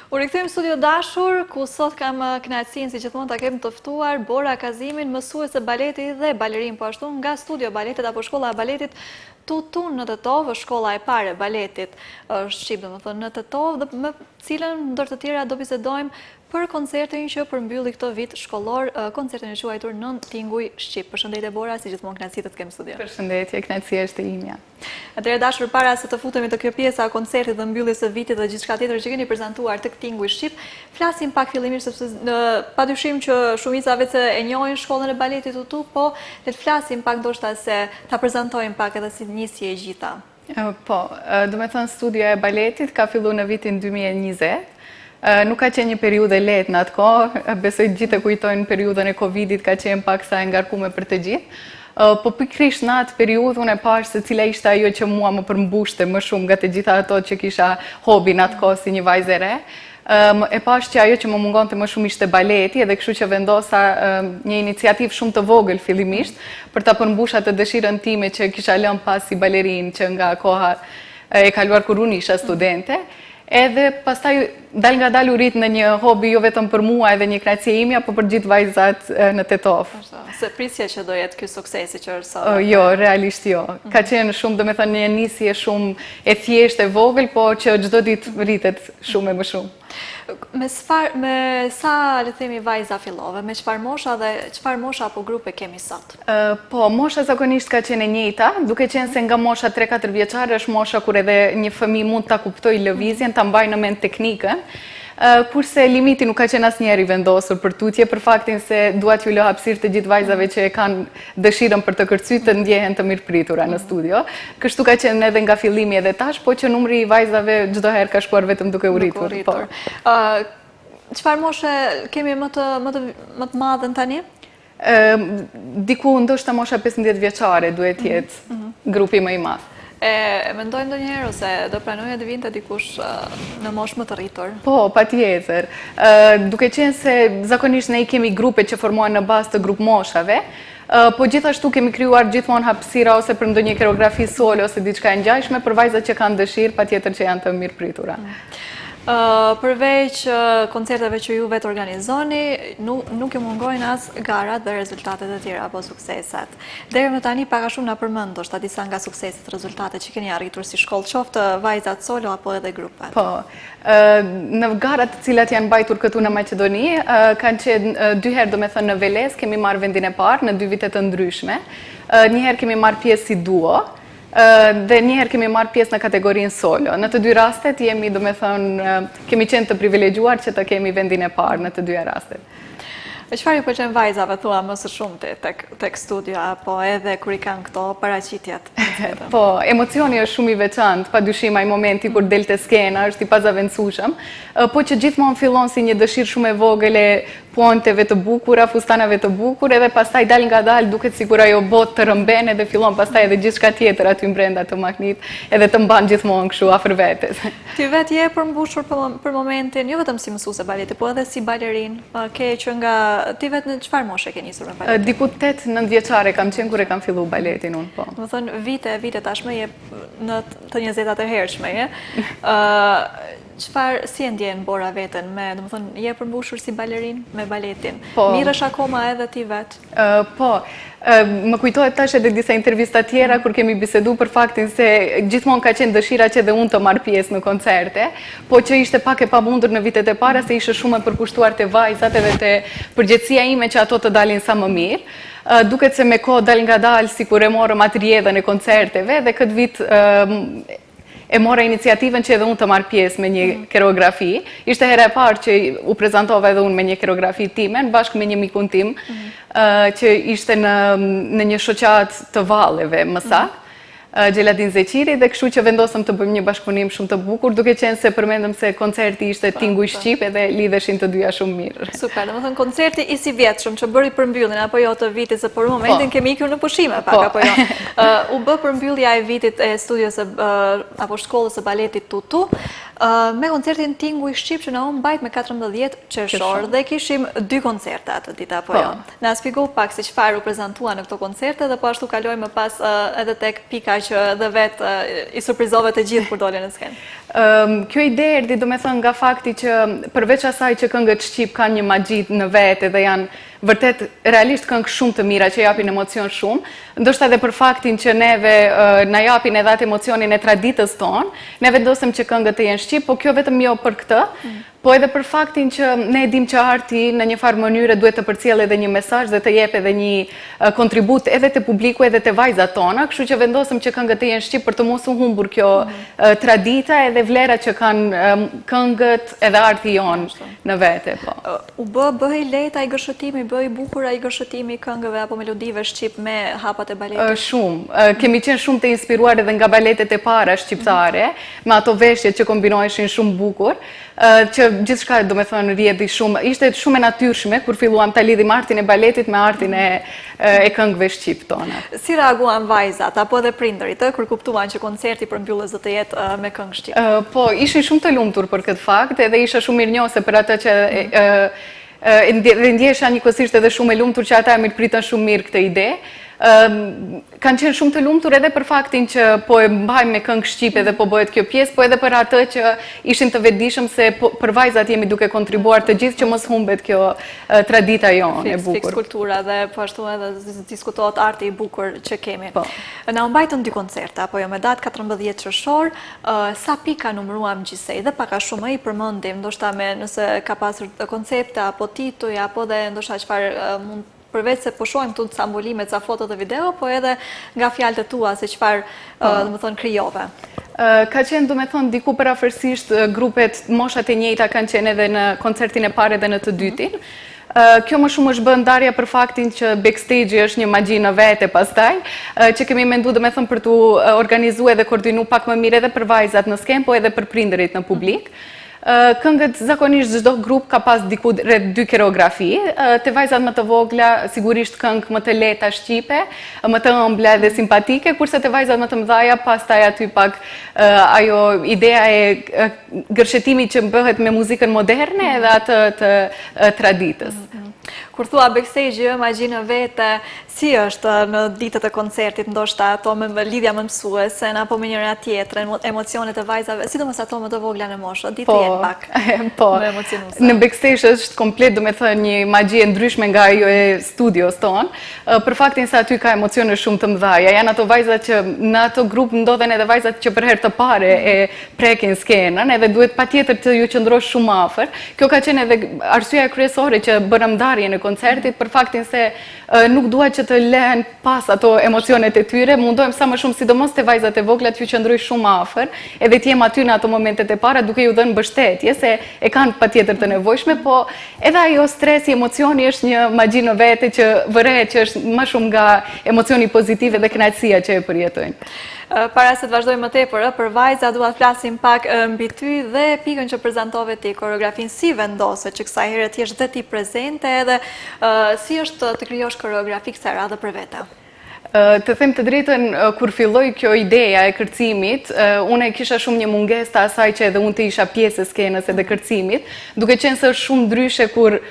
U rikthejmë studio dashur, ku sot kam kënaqësinë si gjithmonë ta kem të ftuar Bora Kazimin, mësuese baleti dhe balerin po ashtu nga Studio Baletet apo Shkolla e Baletit Tutun në Tetov, shkolla e parë e baletit është Shqip, domethënë në Tetov, dhe me cilën ndër të tjera do bisedojmë për koncertin që përmbylli këtë vit shkollor, koncertin e quajtur Nën Tinguj Shqip. Përshëndetje Bora, si gjithmonë kënaqësi të kem studio. Përshëndetje, kënaqësia është e imja. Atëherë dashur, para se të futemi të kjo pjesa e koncertit dhe mbylljes së vitit dhe gjithçka tjetër që keni prezantuar tek Tinguj Shqip, flasim pak fillimisht sepse padyshim që shumica vetë e njohin shkollën e baletit Tutu, po le të flasim pak ndoshta se ta prezantojmë pak edhe si nisje e gjitha. Po, do me thënë studia e baletit ka fillu në vitin 2020. Nuk ka qenë një periudhë e lehtë në atë kohë, besoj gjithë e kujtojnë periudhën e Covidit, ka qenë pak sa e ngarkuar për të gjithë. Po pikërisht në atë periudhë unë e pash se cila ishte ajo që mua më përmbushte më shumë nga të gjitha ato që kisha hobi në atë kohë si një vajzë e re. E pash që ajo që më mungonte më shumë ishte baleti, edhe kështu që vendosa një iniciativë shumë të vogël fillimisht për ta përmbusha të dëshirën time që kisha lënë pas si balerin që nga koha e kaluar kur unë isha studente. Edhe pastaj dal nga dal u rit në një hobi jo vetëm për mua edhe një kënaqësi imja, por për gjithë vajzat në Tetov. Se prisja që do jetë ky suksesi që është sot. Jo, realisht jo. Ka qenë shumë, domethënë një nisje shumë e thjeshtë e vogël, po që çdo ditë rritet shumë e më shumë. Me sa le të themi vajza fillove, me çfarë mosha dhe çfarë mosha apo grupe kemi sot? Po, mosha zakonisht ka qenë e njëjta, duke qenë se nga mosha 3-4 vjeçare është mosha kur edhe një fëmijë mund ta kuptojë lëvizjen, ta mbajë në mend teknikën. Kurse limiti nuk ka qenë asnjëherë i vendosur për tutje, për faktin se duat ju lë hapësirë të gjithë vajzave që e kanë dëshirën për të kërcyer të ndjehen të mirëpritura në studio. Kështu ka qenë edhe nga fillimi edhe tash, po që numri i vajzave çdo herë ka shkuar vetëm duke u rritur. Çfarë moshe kemi më të madhen tani? Diku ndoshta mosha 15 vjeçare duhet jetë grupi më i madh. E mendoj ndonjëherë ose do pranoja të vinte dikush në moshë më të rritur? Po, patjetër. Duke qenë se zakonisht ne i kemi grupe që formohen në bazë të grup moshave, po gjithashtu kemi krijuar gjithmonë hapësira ose për ndonjë koreografi solo ose diçka e ngjashme për vajzat që kanë dëshirë, patjetër që janë të mirëpritura. Përveç koncerteve që ju vetë organizoni, nuk ju mungojnë as garat dhe rezultatet e tjera apo sukseset. Deri më tani pak a shumë na përmend ndoshta disa nga sukseset, rezultatet që keni arritur si shkollë, qoftë vajzat solo apo edhe grupet. Po, në garat të cilat janë mbajtur këtu në Maqedoni, kanë qenë 2 herë, domethënë në Veles kemi marrë vendin e parë në 2 vite të ndryshme. Një herë kemi marrë pjesë si duo, dhe njëherë kemi marrë pjesë në kategorinë solo. Në të 2 rastet jemi, domethënë, kemi qenë të privilegjuar që të kemi vendin e parë në të 2 rastet. E çfarë ju pëlqen vajzave thua më së shumti tek studio apo edhe kur I kanë këto paraqitjet? Po, emocioni është shumë I veçantë, padyshim ai momenti kur del te skena është I pazavendësueshëm, po që gjithmonë fillon si një dëshirë shumë e vogël e puanteve të bukura, fustanave të bukur, edhe pastaj dal nga dal duket sikur ajo botë të rëmben edhe fillon pastaj edhe gjithçka tjetër aty brenda të mahnit, edhe të mban gjithmonë kështu afër vetes. Ti vetë je përmbushur për momentin, jo vetëm si mësuese baleti, po edhe si balerin. Ke që nga ti vetë në çfarë moshe ke nisur me baletin? Diku 8-9 vjeçare kam qenë kur e kam filluar baletin unë, po. Do të thënë vite tashmë je në të 20-tat e hershme, je. Si e ndjen Bora veten do të thënë je përmbushur si balerin me baletin? Mirësh akoma edhe ti vet? Po, më kujtohet tash edhe disa intervista tjera kur kemi bisedu për faktin se gjithmonë ka qenë dëshira që edhe unë të marr pjesë në koncerte, po që ishte pak e pamundur në vitet e para se ishte shumë e përkushtuar te vajzat edhe te përgjegjësia ime që ato të dalin sa më mirë. Duket se me kohë dal nga dal sikur e morëm atë rrjedhën e koncerteve dhe këtë vit e mora iniciativën që edhe unë të marr pjesë me një koreografi. Ishte hera e parë që u prezantova edhe unë me një koreografi time, bashkë me një mikun tim, që ishte në një shoqat të valleve më saktë, Gjeladin Zeqiri, dhe kështu që vendosëm të bëjmë një bashkëpunim shumë të bukur, duke qenë se përmendëm se koncerti ishte Tinguj Shqip edhe lidheshin të dyja shumë mirë. Super, domethënë koncerti I si vjetshëm që bëri përmbylljen apo jo të vitit, se për momentin kemi ikur në pushime pak apo jo. U bë përmbyllja e vitit e studios apo shkollës së baletit Tutu me koncertin Tinguj Shqip që na u mbajt me 14 qershor dhe kishim 2 koncerte atë ditë apo jo. Na shpjegoj pak se çfarë u prezantua në këto koncerte dhe po ashtu kalojmë më pas edhe tek pika që dhe vetë I surprizove të gjithë kur dole në skenë. Kjo ide erdhi domethënë nga fakti që përveç asaj që këngët shqip kanë një magji në vetë dhe janë vërtet realisht këngë shumë të mira që japin emocion shumë, ndoshta edhe për faktin që neve na japin edhe atë emocionin e traditës tonë, ne vendosëm që këngët të jenë shqip, po kjo vetëm jo për këtë, po edhe për faktin që ne dim që arti në një farë mënyre duhet të përcjellë edhe një mesazh dhe të jep edhe një kontribut edhe te publiku edhe te vajzat tona, kështu që vendosëm që këngët të jenë shqip për të mos u humbur kjo tradita edhe vlera që kanë këngët edhe arti jonë në vete, po. U bëhej lehtë ai gëshëtimi, bëhej bukur ai gëshëtimi i këngëve apo melodive shqip me hapat e baletit? Shumë. Kemi qenë shumë të inspiruar edhe nga baletet e para shqiptare, me ato veshjet që kombinoheshin shumë bukur, që gjithçka do me thënë rrjedhi shumë, ishte shumë e natyrshme kur filluam ta lidhim artin e baletit me artin e këngëve shqip tona. Si reaguan vajzat apo edhe prindërit kur kuptuan që koncerti përmbylles do të jetë me këngë shqip? Po, ishin shumë të lumtur për këtë fakt, edhe isha shumë mirënjohëse për atë që dhe ndjesha njëkohësisht edhe shumë e lumtur që ata e mirëpritën shumë mirë këtë ide. Kanë qenë shumë të lumtur edhe për faktin që po e mbajmë me këngë shqipe dhe po bëhet kjo pjesë, po edhe për atë që ishin të vetëdijshëm se për vajzat jemi duke kontribuar të gjithë që mos humbet kjo tradita jonë e bukur. Fiks kultura dhe po ashtu edhe diskutohet arti i bukur që kemi. Na u mbajtën 2 koncerta, apo jo me datë 14 qershor, sa pika numëruam gjithsej dhe pak a shumë i përmendim, ndoshta me nëse ka pasur koncepte apo tituj apo dhe ndoshta çfarë mund përveç se po shohim këtu ca mbolime, ca foto dhe video, po edhe nga fjalët e tua se çfarë domethënë krijove. Ka qenë domethënë diku parafërsisht grupet moshat e njëjta kanë qenë edhe në koncertin e parë dhe në të dytin. Kjo më shumë është bën ndarja për faktin që backstage është një magji në vete pastaj, që kemi menduar domethënë për tu organizuar dhe koordinu pak më mirë edhe për vajzat në skenë, po edhe për prindërit në publik. Këngët zakonisht çdo grup ka pas diku rreth 2 koreografi, te vajzat më të vogla sigurisht këngë më të lehta shqipe, më të ëmbla dhe simpatike, kurse te vajzat më të mëdha pastaj aty pak ajo ideja e gërshetimit që bëhet me muzikën moderne edhe atë të traditës. Kur thua backstage, magjia në vete, si është në ditët e koncertit, ndoshta ato me lidhja më mësuese, apo me njëra tjetrën, emocionet e vajzave, sidomos ato më të vogla në moshë, ditë jenë pak më emocionuese. Në backstage është komplet, do me thënë, një magji e ndryshme nga ajo e studios tonë, për faktin se aty ka emocione shumë të mëdhaja. Janë ato vajzat që në ato grup ndodhen edhe vajzat që për herë të pare e prekin skenën, edhe duhet patjetër të ju qëndrosh shumë afër. Kjo ka qenë edhe arsyeja kryesore që bërëm ndarjen e koncertit, për faktin se nuk dua që të lehen pas ato emocionet e tyre, mundohem sa më shumë sidomos te vajzat e vogla të ju qëndroj shumë afër, edhe të jem aty në ato momentet e para duke ju dhënë mbështetje se e kanë patjetër të nevojshme, po edhe ajo stresi, emocioni është një magji në vete që vërehet që është më shumë nga emocioni pozitiv dhe kënaqësia që e përjetojnë. Para se të vazhdojmë më tepër, për vajza dua të flasim pak mbi ty dhe pikën që prezantove ti, koreografin si vendose që kësaj herë ti është dhe ti prezente edhe si është të krijosh koreografi kësaj radhe për vete? Të them të drejtën, kur filloi kjo ideja e kërcimit, unë kisha shumë një mungesë të asaj që edhe unë të isha pjesë e skenës edhe kërcimit, duke qenë se është shumë ndryshe kur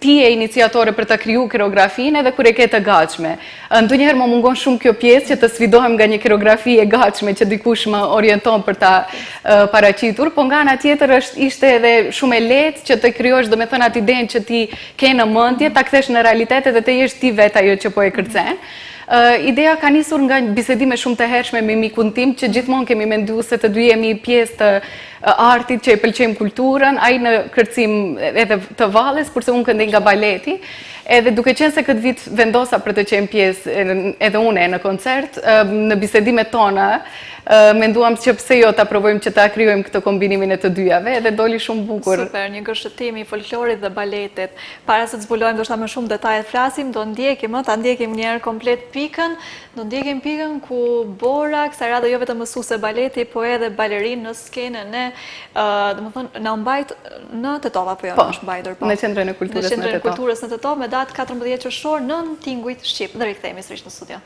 ti e iniciatore për të kriju koreografinë edhe kur e ke të gatshme. Ndonjëherë më mungon shumë kjo pjesë që të sfidohem nga një koreografi e gatshme që dikush më orienton për ta paraqitur, po nga ana tjetër ishte edhe shumë e lehtë që të krijosh domethënë atë idenë që ti ke në mendje, ta kthesh në realitet edhe të jesh ti vetë ajo që po e kërcen. Ideja ka nisur nga bisedime shumë të hershme me mikun tim që gjithmonë kemi menduar se të dy jemi pjesë të artit që e pëlqejmë kulturën, ai në kërcim edhe të valles, kurse unë këndej nga baleti. Edhe duke qenë se këtë vit vendosa për të qenë pjesë edhe une në koncert, në bisedimet tona, menduam që pse jo ta provojmë që ta krijojmë këtë kombinimin e të dyjave, edhe doli shumë bukur. Super, një gërshëtim i folklorit dhe baletit. Para se të zbulojmë ndoshta më shumë detaje të flasim, do ndjekim, ta ndjekim një herë komplet pikën, do ndjekim pikën ku Bora, kësaj radhe jo vetëm mësuese baleti, po edhe balerinë në skenën e, domethënë na mbajt në Tetova, apo jo, është mbajtur po. Në Qendrën e Kulturës në Tetova. Në Qendrën e Kulturës në Tetova me datë 14 qershor nën tingujt shqip. Dhe rikthehemi sërish në studio.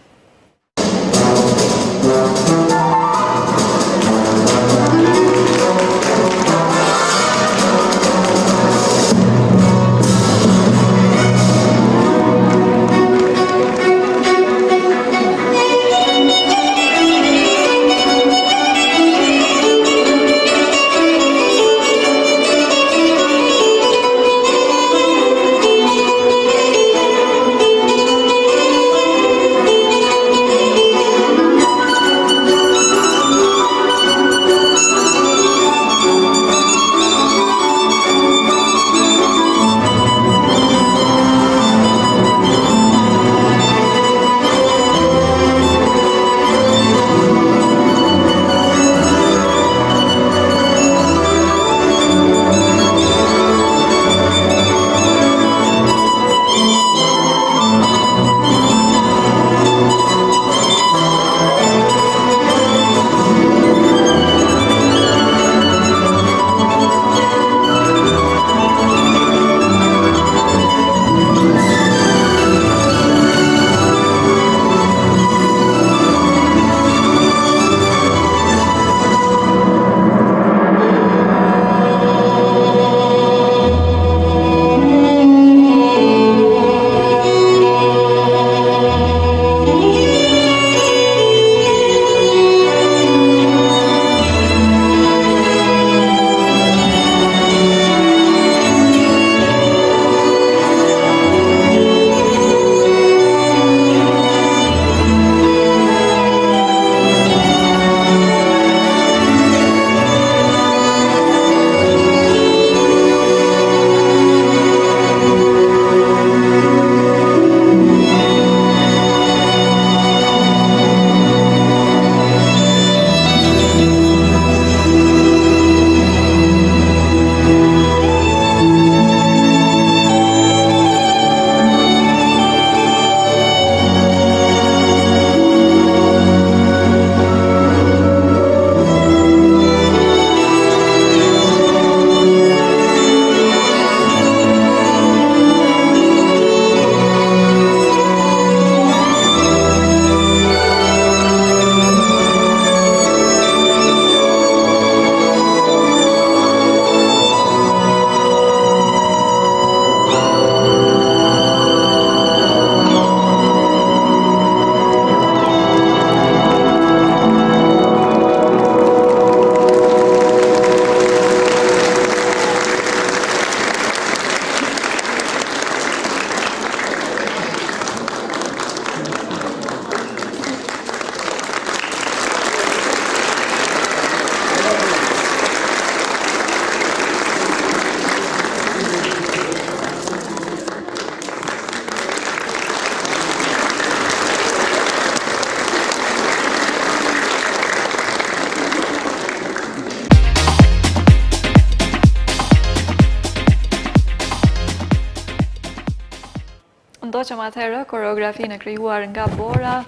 shoqëm atëherë koreografinë e krijuar nga Bora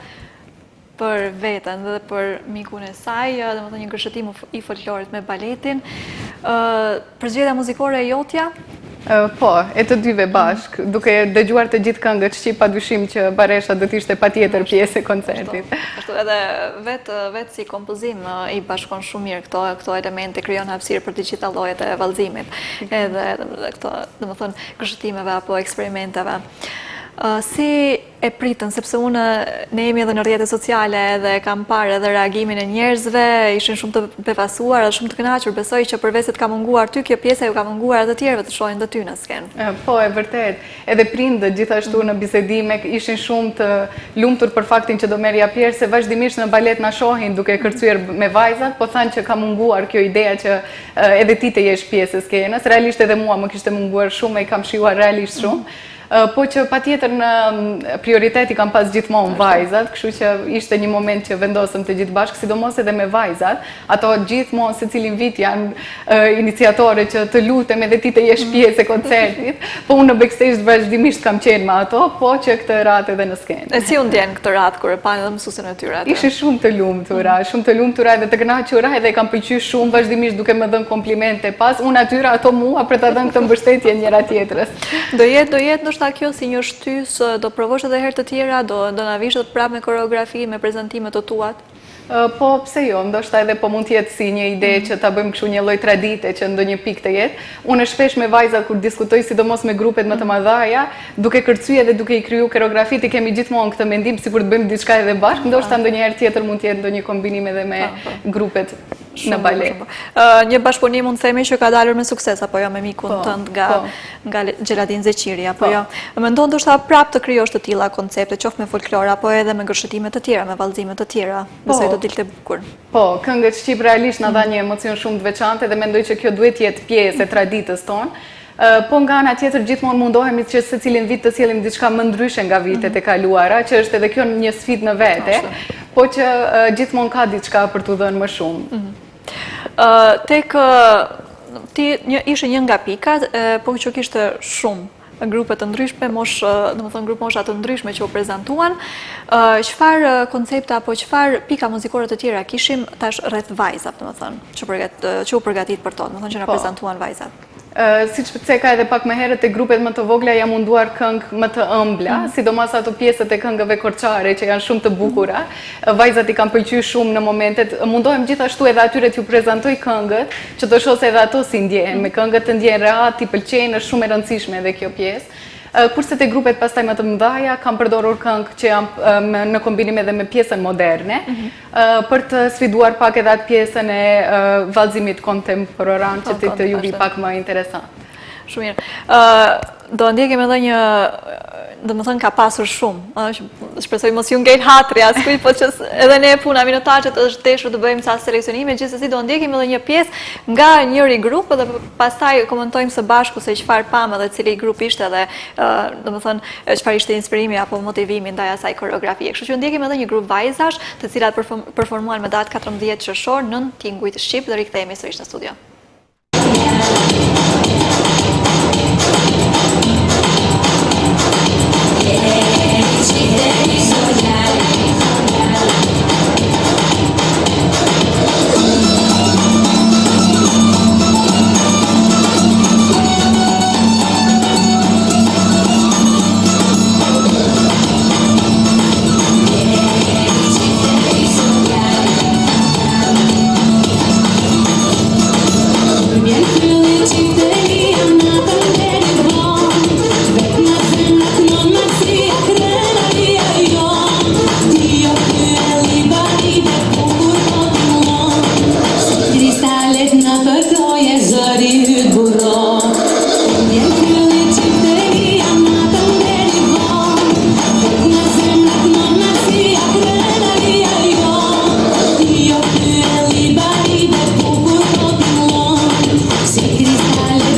për veten dhe për mikun e saj, domethënë një ngërshëtim i folklorit me baletin. Përzgjedhja muzikore e jotja? Po, e të dyve bashk, duke dëgjuar të gjithë këngët shqip, padyshim që Baresha do të ishte patjetër pjesë e koncertit. Ashtu edhe vetë si kompozim i bashkon shumë mirë këto elemente, krijon hapësirë për të gjitha llojet e vallëzimit, edhe këto, domethënë, ngërshëtimeve apo eksperimenteve. Si e pritën, sepse ne jemi edhe në rrjetet sociale dhe kam parë edhe reagimin e njerëzve, ishin shumë të befasuar dhe shumë të kënaqur, besoj që përveç se të ka munguar ty, kjo pjesë ju ka munguar edhe tjerëve të shohin dhe ty në skenë. Po, e vërtet. Edhe prindët gjithashtu në bisedime ishin shumë të lumtur për faktin që do merrja pjesë, se vazhdimisht në balet na shohin duke kërcyer me vajzat, po thanë që ka munguar kjo ideja që edhe ti të jesh pjesë e skenës. Realisht edhe mua më kishte munguar shumë e kam shijuar realisht shumë. Po që patjetër në prioriteti kam pas gjithmonë vajzat, kështu që ishte një moment që vendosëm të gjithë bashkë, sidomos edhe me vajzat, ato gjithmonë se cilin vit janë iniciatore që të lutem edhe ti të jesh pjesë e koncertit, po unë në backstage vazhdimisht kam qenë me ato, po që këtë ratë edhe në skenë. E si unë ndjen këtë ratë kur e pani edhe mësuesin e tyre? Ishe shumë të lumtura edhe të kënaqura edhe kam pëlqyer shumë vazhdimisht duke më dhënë komplimente pas, unë atyra ato mua për ta dhënë këtë mbështetje njëra tjetrës. Do jetë ndoshta kjo si një shtys, do provosh edhe herë të tjera, do na vish edhe prapë me koreografi, me prezantime të tuat? Po, pse jo, ndoshta edhe po mund tjetë si një ide që ta bëjmë kështu një lloj tradite që ndonjë pikë të jetë. Unë shpesh me vajzat kur diskutoj sidomos me grupet më të mëdha, duke kërcyer dhe duke i kriju koreografi, i kemi gjithmonë këtë mendim sikur të bëjmë diçka edhe bashkë, ndoshta ndonjëherë tjetër mund të jetë ndonjë kombinim edhe me grupet në balet. Një bashkëpunim mund të themi që ka dalur me sukses, apo jo, me mikun tënd nga Gjeladin Zeqiri, apo jo. Mendon ndoshta prapë të krijosh të tilla koncepte, qoftë me folklor apo edhe me ngërshëtime të tjera, me vallëzime të tjera. Besoj do dilte bukur. Po, këngët shqip realisht na dha një emocion shumë të veçantë dhe mendoj që kjo duhet të jetë pjesë e traditës tonë. Po nga ana tjetër gjithmonë mundohemi që secilin vit të sjellim diçka më ndryshe nga vitet e kaluara, që është edhe kjo një sfidë në vete, po që gjithmonë ka diçka për t'u dhënë më shumë. Tek ti ishe një nga pikat, po që kishte shumë grupe të ndryshme, domethënë grupe mosha të ndryshme që u prezantuan, çfarë koncepte apo çfarë pika muzikore të tjera kishim tash rreth vajzave, domethënë, që u përgatit për to, domethënë që na prezantuan vajzat? Siç theka edhe pak më herët, te grupet më të vogla ja munduar këngë më të ëmbla, sidomos ato pjesët e këngëve korçare që janë shumë të bukura. Vajzat i kanë pëlqyer shumë në momentet. Mundohem gjithashtu edhe atyre t'ju prezantoj këngët, që të shohë edhe ato si ndjehen, me këngët të ndjehen rehat, i pëlqejnë, është shumë e rëndësishme edhe kjo pjesë. Kurse te grupet pastaj më të mëdha kam përdorur këngë që janë në kombinim edhe me pjesën moderne, për të sfiduar pak edhe atë pjesën e vallëzimit kontemporan që të ju vi pak më interesant. Shumë mirë. Do ndjekim edhe një, domethënë ka pasur shumë, shpresoj mos ju ngel hatri askujt, po që edhe ne puna minutazhet është deshur të bëjmë ca seleksionime, gjithsesi do ndjekim edhe një pjesë nga njëri grup dhe pastaj komentojmë së bashku se çfarë pam edhe cili grup ishte dhe domethënë çfarë ishte inspirimi apo motivimi ndaj asaj koreografie. Kështu që ndjekim edhe një grup vajzash, të cilat performuan me datë 14 qershor nën tingujt shqip dhe rikthehemi sërish në studio. Cristal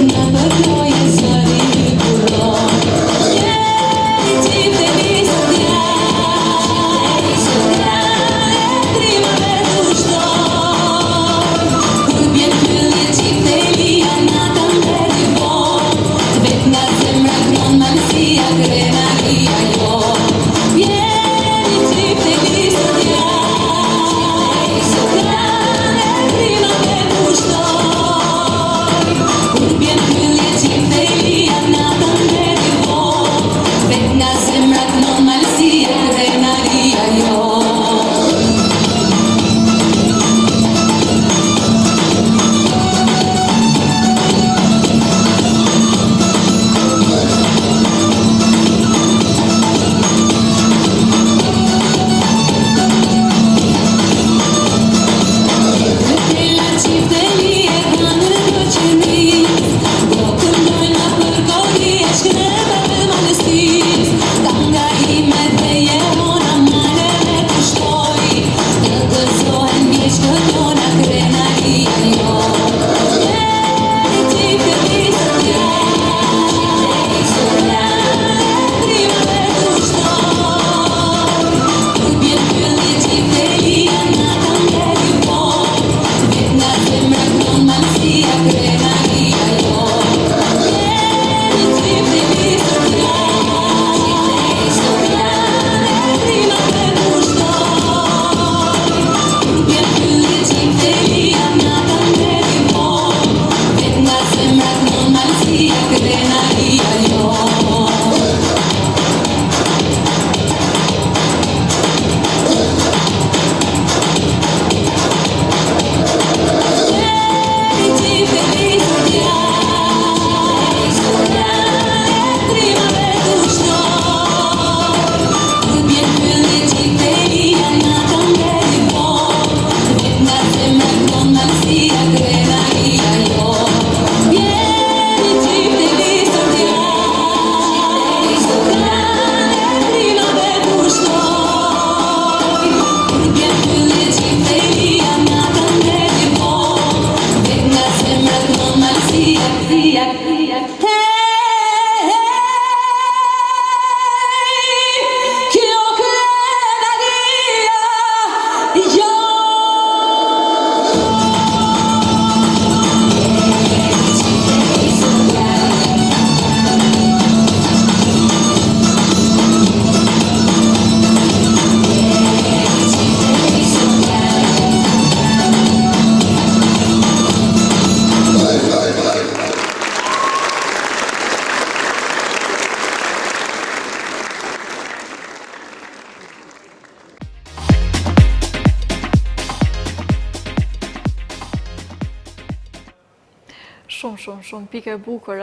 Shumë pike e bukur,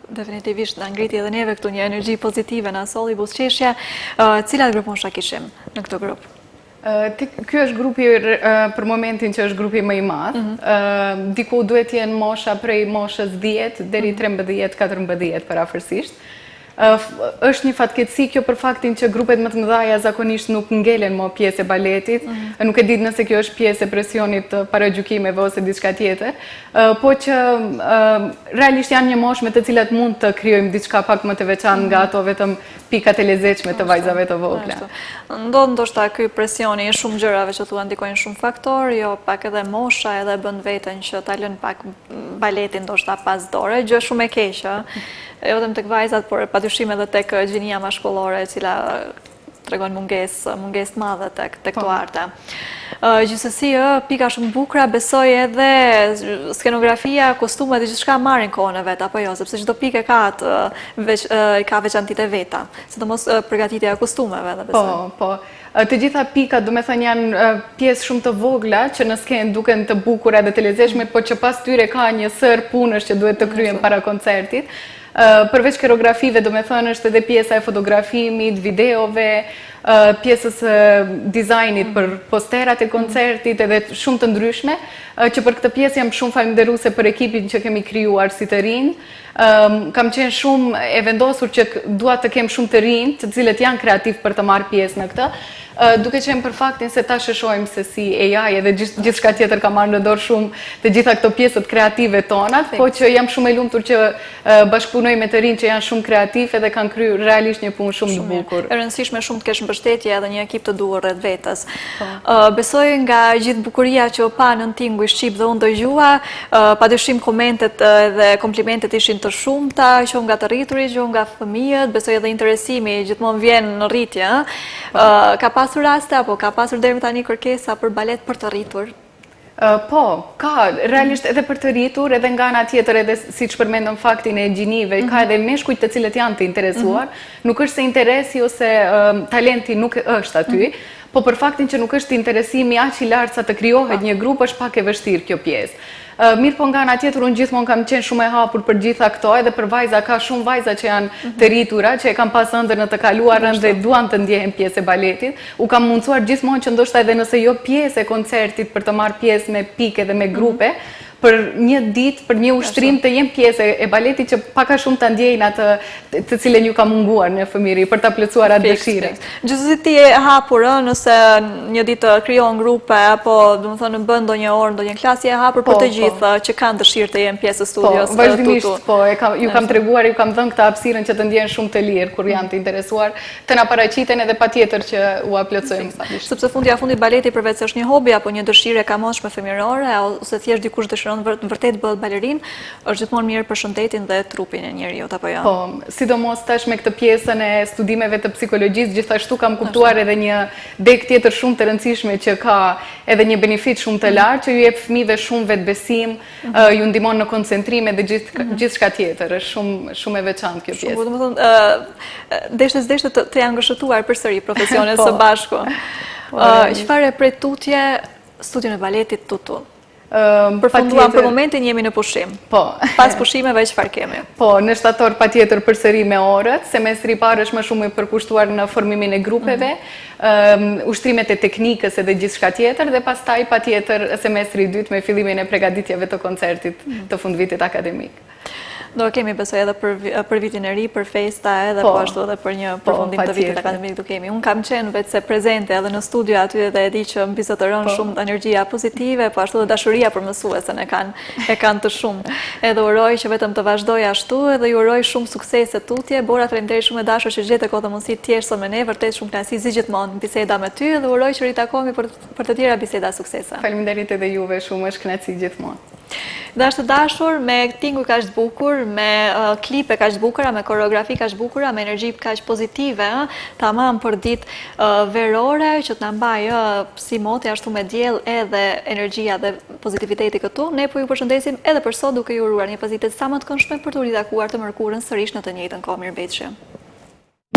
definitivisht nga ngriti edhe neve këtu një energji pozitive në Solli Buzëqeshja. Cilat gruponsha kishim në këtë grup? Ky është grupi për momentin që është grupi më i madh. Diku duhet jenë mosha prej moshës 10 deri 13-14 parafërsisht. Është një fatkeqësi kjo për faktin që grupet më të mëdha zakonisht nuk ngelen më pjesë e baletit, nuk e di nëse kjo është pjesë e presionit të paragjykimeve ose diçka tjetër, po që realisht janë një moshë me të cilat mund të krijojmë diçka pak më të veçantë nga ato vetëm pikat e lezetshme të vajzave të vogla. Ndodh ndoshta ky presioni e shumë gjërave që thua ndikojnë shumë faktor, jo pak edhe mosha edhe bën veten që ta lën pak baletin ndoshta pas dore, gjë shumë e keqe. Jo vetëm tek vajzat, por padyshim edhe tek gjinia mashkullore, e cila tregon mungesë madhe tek këto arte. Gjithsesi, pika shumë bukura, besoj edhe skenografia, kostumet dhe gjithçka marrin kohën e vet, apo jo, sepse çdo pikë ka veçantitë e veta, sidomos përgatitja e kostumeve edhe besoj. Po. Të gjitha pikat, do me thënë, janë pjesë shumë të vogla që në skenë duken të bukura dhe të lezetshme, po që pas tyre ka një sër punësh që duhet të kryen para koncertit. Përveç koreografive, do me thënë, është edhe pjesa e fotografimit, videove, pjesës dizajnit për posterat e koncertit edhe shumë të ndryshme, që për këtë pjesë jam shumë falenderuese për ekipin që kemi krijuar si të rinj. Kam qenë shumë e vendosur që dua të kem shumë të rinj, të cilët janë kreativ për të marrë pjesë në këtë, duke qenë për faktin se ta shohim se si AI edhe gjithçka tjetër ka marrë në dorë shumë të gjitha këto pjesët kreative tonat, po që jam shumë e lumtur që bashkëpunoj me të rinj që janë shumë kreativ edhe kanë kryer realisht një punë shumë të bukur. E rëndësishme shumë të kesh mbështetje edhe një ekip të duhur rreth vetes. Besoj nga gjithë bukuria që u pa në tingu i shqip dhe unë dëgjua, padyshim komentet dhe komplimentet ishin të shumta, që nga të rriturit, që nga fëmijët, besoj edhe interesimi gjithmonë vjen në rritje. Ka pasur raste apo ka pasur deri tani kërkesa për balet për të rritur? Po, ka, realisht edhe për të rritur, edhe nga ana tjetër edhe si që përmendëm faktin e gjinive, ka edhe meshkujt të cilët janë të interesuar, nuk është se interesi ose talenti nuk është aty, po për faktin që nuk është interesimi aq i lartë sa të krijohet një grup, është pak e vështirë kjo pjesë. Mirë po nga ana tjetër, unë gjithmonë kam qenë shumë e hapur për gjitha këto, edhe për vajza, ka shumë vajza që janë të rritura, që e kam pas ëndër në të kaluarën dhe duan të ndjehen pjesë e baletit. U kam mundësuar gjithmonë që ndoshta edhe nëse jo pjesë e koncertit për të marrë pjesë me pike dhe me grupe, për një ditë, për një ushtrim të jem pjesë e baletit që paka shumë të ndjejnë atë të cilën ju ka munguar në fëmiri, për të plotësuar atë dëshire. Gjithsesi ti e hapur, nëse një ditë krijon grupe, apo do të thonë bën ndonjë orë, ndonjë klasë e hapur për të gjithë që kanë dëshirë të jenë pjesë e studios. Po, vazhdimisht, po, ju kam treguar, ju kam dhënë këtë hapësirën që të ndjehen shumë të lirë kur janë të interesuar, të na paraqiten edhe patjetër që u plotësojmë. Sepse fundit baleti përveç se është një hobi apo një dëshirë e kamosshme fëmijërore, ose thjesht dikush dëshiron vërtet bëhet balerin, është gjithmonë mirë për shëndetin dhe trupin e njeriut, apo jo? Po, sidomos tash me këtë pjesën e studimeve të psikologjisë, gjithashtu kam kuptuar edhe një dek tjetër shumë të rëndësishme që ka edhe një benefit shumë të lartë, që ju jep fëmijëve shumë vetbesim, ju ndihmon në koncentrime dhe gjithçka tjetër, është shumë e veçantë kjo pjesë. Do të thonë, deshte të janë ngëshëtuar përsëri profesionet së bashku. Çfarë prej tutje studion e baletit tutun? Përfunduam për momentin, jemi në pushim. Po. Pas pushimeve çfarë kemi? Po, në shtator patjetër përsëri me orët, semestri i parë është më shumë i përkushtuar në formimin e grupeve, ushtrimet e teknikës edhe gjithçka tjetër, dhe pastaj patjetër semestri i dytë me fillimin e përgatitjeve të koncertit të fundvitit akademik. Do kemi besoj edhe për vitin e ri, për festa edhe po ashtu edhe për një përfundim të vitit akademik do kemi. Unë kam qenë vetë se prezente edhe në studio aty edhe e di që mbizotëron shumë energjia pozitive, po ashtu dhe dashuria për mësuesen e kanë të shumë. Edhe uroj që vetëm të vazhdoj ashtu edhe ju uroj shumë suksese tutje. Bora, faleminderit shumë e dashur që gjetë kohë të mundësi të tjerë sot me ne, vërtet shumë kënaqësi si gjithmonë biseda me ty dhe uroj që ritakohemi për të tjera biseda suksese. Faleminderit edhe juve shumë, është kënaqësi gjithmonë. Dashur të dashur, me tingull kaq të bukur, me klipe kaq të bukura, me koreografi kaq të bukura, me energji kaq pozitive, tamam për ditë verore që të na mbaj si moti ashtu me diell edhe energjia dhe pozitiviteti këtu. Ne po ju përshëndesim edhe për sot duke ju uruar një pasditë sa më të këndshme për të ritakuar të mërkurën sërish në të njëjtën kohë. Mirëmbëjtje.